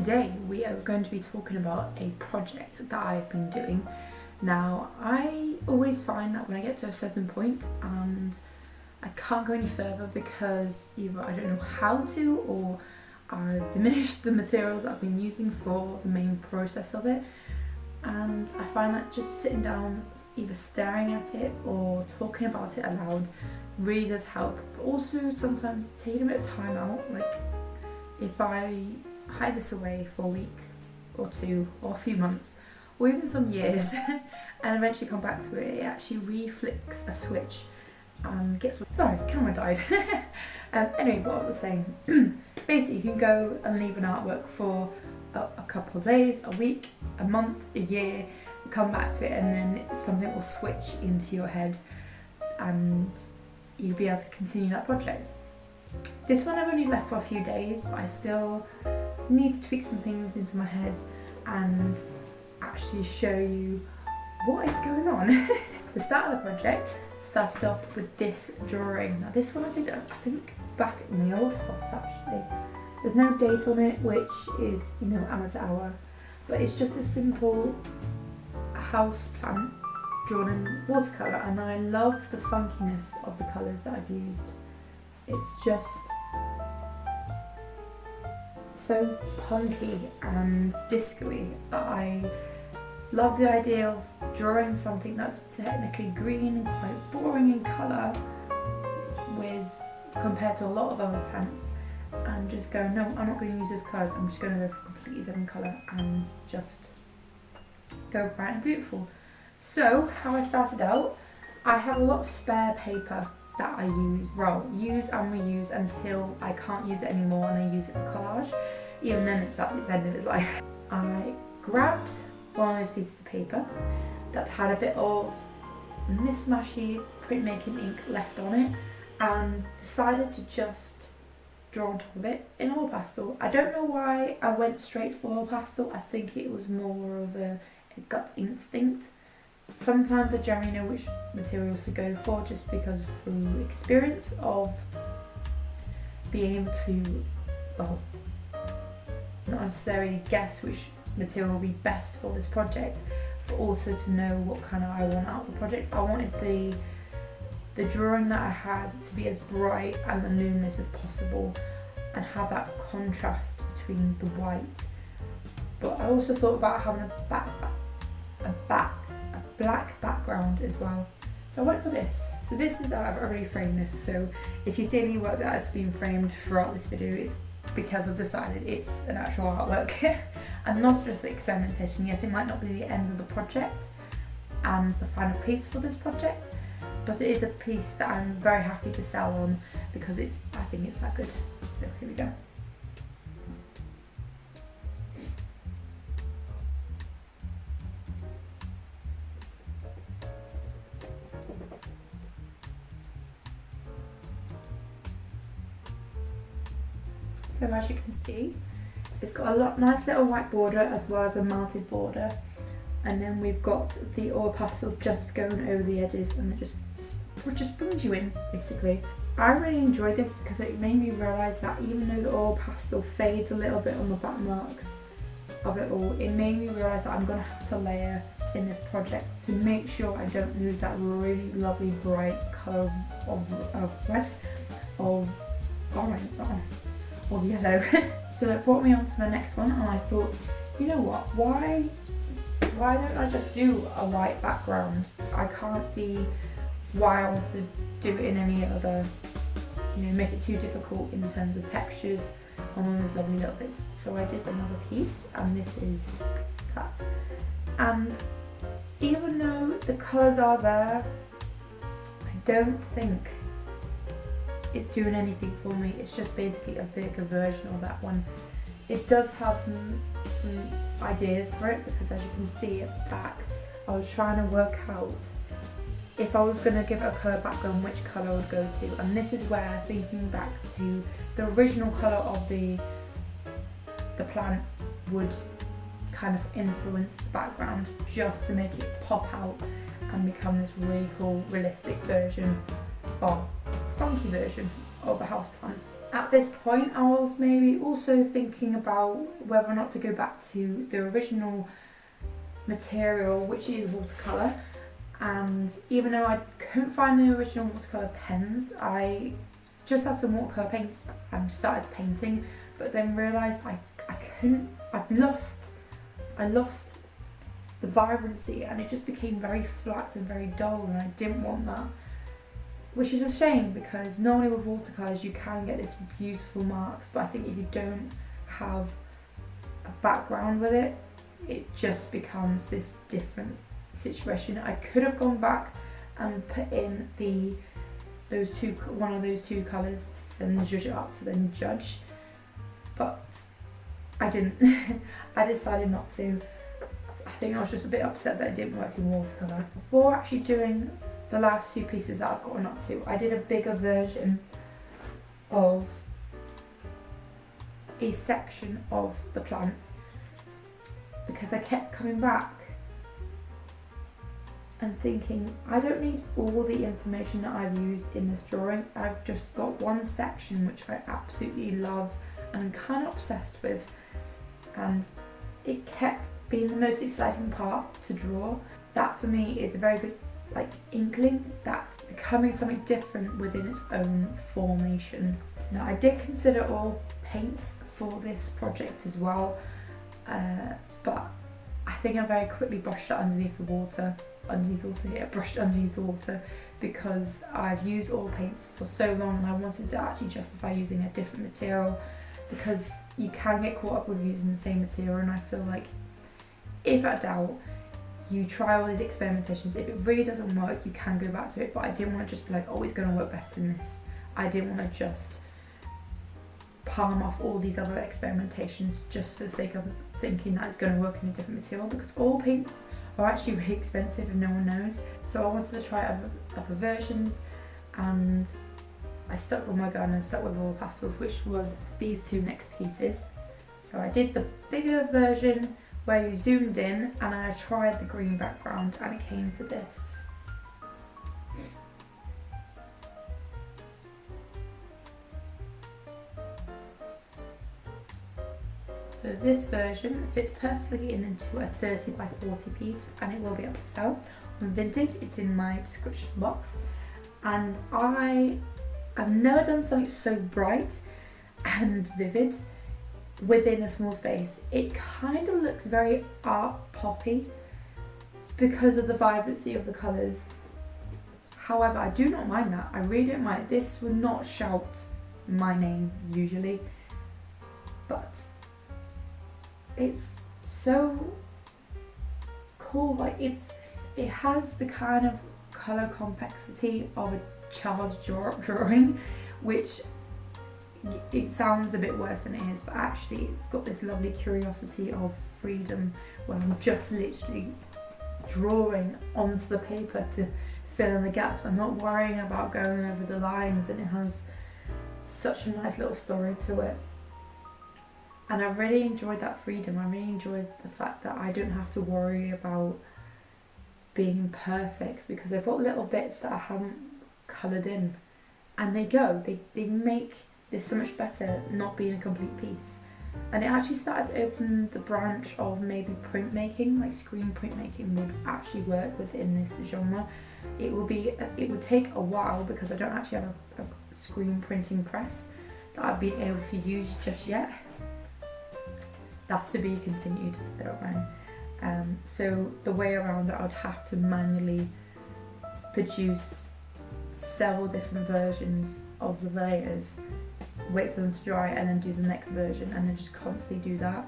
today we are going to be talking about a project that I've been doing. Now, I always find that when I get to a certain point and I can't go any further because either I don't know how to or I've diminished the materials that I've been using for the main process of it, and I find that just sitting down, either staring at it or talking about it aloud really does help. But also sometimes taking a bit of time out, like if I hide this away for a week or two or a few months or even some years and eventually come back to it, it actually re-flicks a switch and gets... Sorry, camera died. Anyway, what was I saying? Basically, you can go and leave an artwork for a couple of days, a week, a month, a year, come back to it, and then something will switch into your head and you'll be able to continue that project. This one I've only left for a few days, but I still need to tweak some things into my head and actually show you what is going on. The start of the project started off with this drawing. Now this one I did, I think, back in my old house actually. There's no date on it, which is, you know, amateur hour, but it's just a simple house plant drawn in watercolour, and I love the funkiness of the colours that I've used. It's just so punky and disco-y that I love the idea of drawing something that's technically green and quite boring in colour with compared to a lot of other plants, and just go, no, I'm not going to use those colours, I'm just going to go for a completely different colour and just go bright and beautiful. So how I started out, I have a lot of spare paper that I use and reuse until I can't use it anymore and I use it for collage. Even then it's at its end of its life. I grabbed one of those pieces of paper that had a bit of mismatchy printmaking ink left on it and decided to just draw on top of it in oil pastel. I don't know why I went straight for oil pastel. I think it was more of a gut instinct. Sometimes I generally know which materials to go for just because through experience of being able to, well, not necessarily guess which material will be best for this project, but also to know what kind of I want out of the project. I wanted the drawing that I had to be as bright and luminous as possible and have that contrast between the white. But I also thought about having a black background as well. So I went for this. So this is, I've already framed this, so if you see any work that has been framed throughout this video, it's because I've decided it's an actual artwork and not just experimentation. Yes, it might not be the end of the project and the final piece for this project, but it is a piece that I'm very happy to sell on because I think it's that good. So here we go. So as you can see, it's got a nice little white border as well as a mounted border, and then we've got the oil pastel just going over the edges, and it just brings you in basically. I really enjoyed this because it made me realise that even though the oil pastel fades a little bit on the back marks of it all, it made me realise that I'm going to have to layer in this project to make sure I don't lose that really lovely bright colour of red, of orange, or yellow. So that brought me on to the next one, and I thought, you know what, why don't I just do a white background? I can't see why I want to do it in any other, you know, make it too difficult in terms of textures on all those lovely little bits. So I did another piece, and this is that. And even though the colours are there, I don't think it's doing anything for me. It's just basically a bigger version of that one. It does have some ideas for it because, as you can see at the back, I was trying to work out if I was going to give it a colour background, which colour I would go to, and this is where, thinking back to the original colour of the plant, would kind of influence the background just to make it pop out and become this really cool realistic version, or funky version of a houseplant. At this point I was maybe also thinking about whether or not to go back to the original material, which is watercolour, and even though I couldn't find the original watercolour pens, I just had some watercolour paints and started painting, but then realised I couldn't, I lost the vibrancy, and it just became very flat and very dull, and I didn't want that. Which is a shame, because normally with watercolours you can get this beautiful marks, but I think if you don't have a background with it, it just becomes this different situation. I could have gone back and put in one of those two colours to then judge it up, to then judge, but I didn't. I decided not to. I think I was just a bit upset that it didn't work in watercolour. Before actually doing the last two pieces that I've gotten up to, I did a bigger version of a section of the plant, because I kept coming back and thinking, I don't need all the information that I've used in this drawing. I've just got one section which I absolutely love and I'm kind of obsessed with, and it kept being the most exciting part to draw. That for me is a very good inkling that's becoming something different within its own formation. Now, I did consider all paints for this project as well, but I think I very quickly brushed it underneath the water, because I've used oil paints for so long and I wanted to actually justify using a different material, because you can get caught up with using the same material, and I feel like if at doubt, you try all these experimentations. If it really doesn't work, you can go back to it, but I didn't want to just be like, oh, it's going to work best in this. I didn't want to just palm off all these other experimentations just for the sake of thinking that it's going to work in a different material, because oil paints are actually really expensive and no one knows. So I wanted to try other versions, and I stuck with my gun and stuck with all pastels, which was these two next pieces. So I did the bigger version where you zoomed in, and I tried the green background, and it came to this. So this version fits perfectly into a 30 by 40 piece, and it will be up for sale on Vinted. It's in my description box. And I've never done something so bright and vivid within a small space. It kind of looks very art poppy because of the vibrancy of the colours. However, I do not mind that. I really don't mind it. This would not shout my name usually, but it's so cool. It has the kind of colour complexity of a child's drawing, which it sounds a bit worse than it is, but actually it's got this lovely curiosity of freedom where I'm just literally drawing onto the paper to fill in the gaps. I'm not worrying about going over the lines, and it has such a nice little story to it. And I really enjoyed that freedom. I really enjoyed the fact that I don't have to worry about being perfect, because I've got little bits that I haven't coloured in, and they make this so much better not being a complete piece. And it actually started to open the branch of maybe printmaking, like screen printmaking would actually work within this genre. It would take a while, because I don't actually have a screen printing press that I've been able to use just yet. That's to be continued, I don't know. So the way around it, I would have to manually produce several different versions of the layers, wait for them to dry, and then do the next version, and then just constantly do that,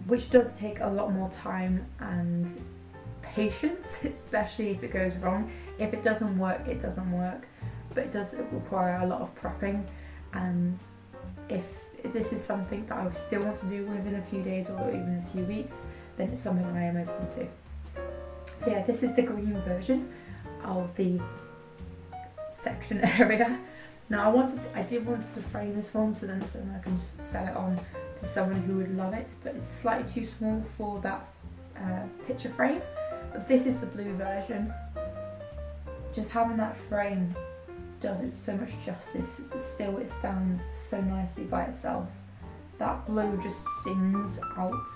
which does take a lot more time and patience, especially if it goes wrong. If it doesn't work, it doesn't work, but it does require a lot of prepping, and if this is something that I still want to do within a few days or even a few weeks, then it's something I am open to. So yeah, this is the green version of the section area. Now I did want to frame this one so then I can just sell it on to someone who would love it, but it's slightly too small for that picture frame. But this is the blue version. Just having that frame does it so much justice, but still it stands so nicely by itself. That blue just sings out,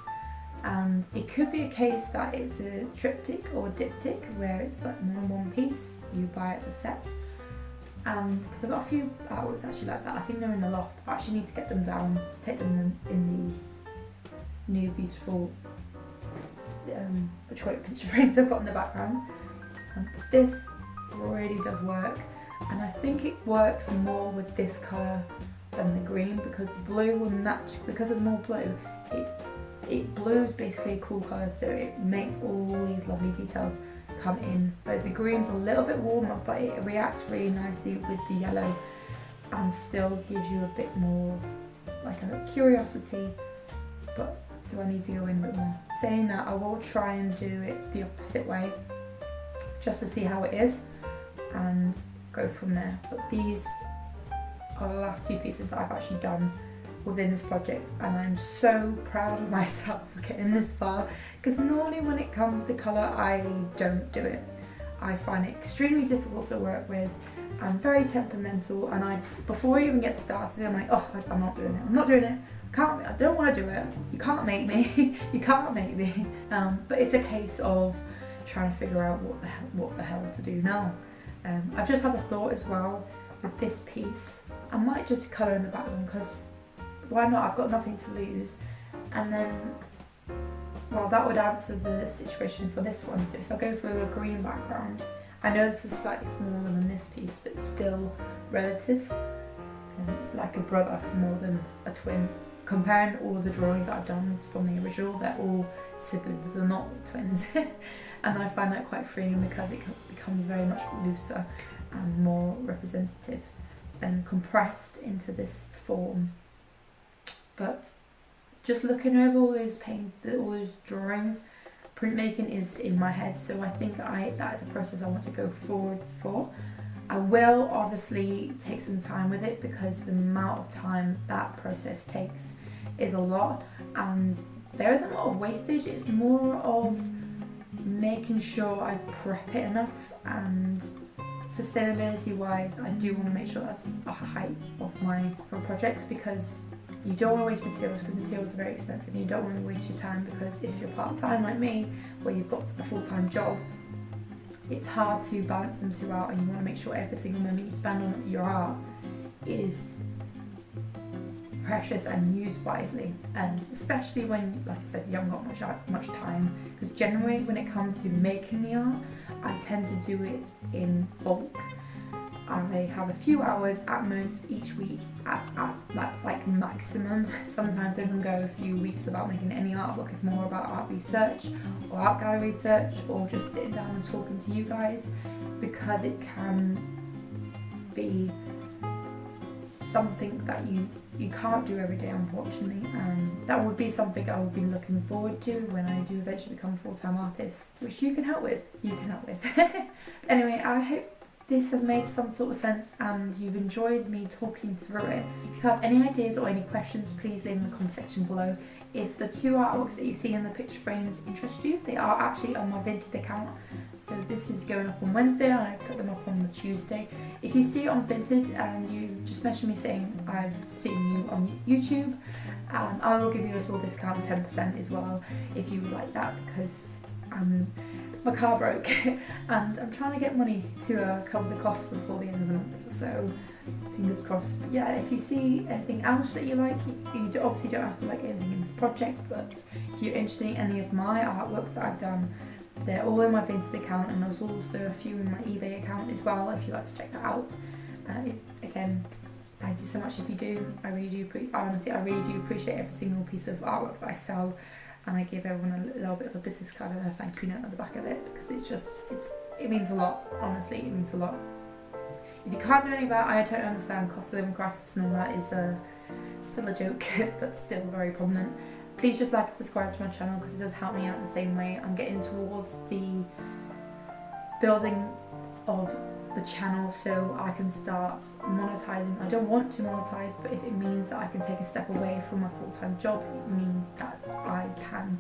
and it could be a case that it's a triptych or diptych where it's like more than one piece, you buy it as a set. And because I've got a few artworks actually like that, I think they're in the loft. I actually need to get them down to take them in the new beautiful picture frames I've got in the background. This really does work, and I think it works more with this colour than the green, because the blue will naturally, because there's more blue, blue is basically a cool colour, so it makes all these lovely details come in, whereas the green's a little bit warmer, but it reacts really nicely with the yellow and still gives you a bit more like a curiosity. But do I need to go in a bit more? Saying that, I will try and do it the opposite way just to see how it is and go from there. But these are the last two pieces that I've actually done within this project, and I'm so proud of myself for getting this far, because normally when it comes to colour I don't do it. I find it extremely difficult to work with. I'm very temperamental, and before I even get started I'm like, oh, I'm not doing it, I don't want to do it, you can't make me. You can't make me. But it's a case of trying to figure out what the hell to do now. I've just had a thought as well with this piece. I might just colour in the background, because why not? I've got nothing to lose. And then, well, that would answer the situation for this one. So if I go for a green background, I know this is slightly smaller than this piece, but still relative. And it's like a brother more than a twin. Comparing all the drawings that I've done from the original, they're all siblings, they're not twins. And I find that quite freeing, because it becomes very much looser and more representative and compressed into this form. But just looking over all those drawings, printmaking is in my head, so I think that is a process I want to go forward for. I will obviously take some time with it, because the amount of time that process takes is a lot, and there is a lot of wastage. It's more of making sure I prep it enough, and sustainability wise I do want to make sure that's a height of my projects, because you don't want to waste materials, because materials are very expensive, and you don't want to waste your time, because if you're part-time like me, where you've got a full-time job, it's hard to balance them two out, and you want to make sure every single moment you spend on your art is precious and used wisely, and especially when, like I said, you haven't got much time, because generally when it comes to making the art, I tend to do it in bulk. I have a few hours at most each week, that's like maximum. Sometimes I can go a few weeks without making any artwork. It's more about art research or art gallery research, or just sitting down and talking to you guys, because it can be something that you can't do every day, unfortunately, and that would be something I would be looking forward to when I do eventually become a full-time artist, which you can help with. Anyway, I hope this has made some sort of sense and you've enjoyed me talking through it. If you have any ideas or any questions, please leave in the comment section below. If the two artworks that you see in the picture frames interest you, they are actually on my Vinted account. So this is going up on Wednesday and I put them up on the Tuesday. If you see it on Vinted and you just message me saying I've seen you on YouTube, I will give you a small discount, 10% as well, if you would like that, because my car broke and I'm trying to get money to cover the costs before the end of the month, so fingers crossed. But yeah, if you see anything else that you like, you obviously don't have to like anything in this project, but if you're interested in any of my artworks that I've done, they're all in my Vinted account, and there's also a few in my eBay account as well, if you'd like to check that out. Again, thank you so much if you do. I really do appreciate every single piece of artwork that I sell, and I give everyone a little bit of a business card and a thank you note at the back of it, because it means a lot. Honestly, it means a lot. If you can't do any of that, I totally understand. Cost of living crisis and all that is still a joke, but still very prominent. Please just like and subscribe to my channel, because it does help me out in the same way. I'm getting towards the building of the channel so I can start monetizing. I don't want to monetize, but if it means that I can take a step away from my full-time job, it means that I can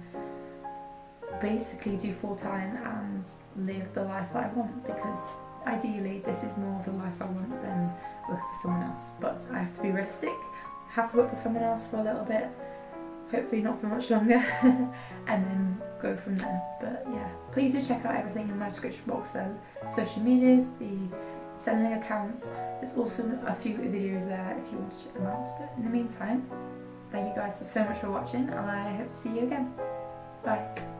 basically do full-time and live the life that I want, because ideally this is more the life I want than working for someone else, but I have to be realistic. I have to work for someone else for a little bit, hopefully not for much longer, and then go from there. But yeah, please do check out everything in my description box, so social medias, the selling accounts. There's also a few videos there if you want to check them out. But in the meantime, thank you guys so much for watching, and I hope to see you again. Bye.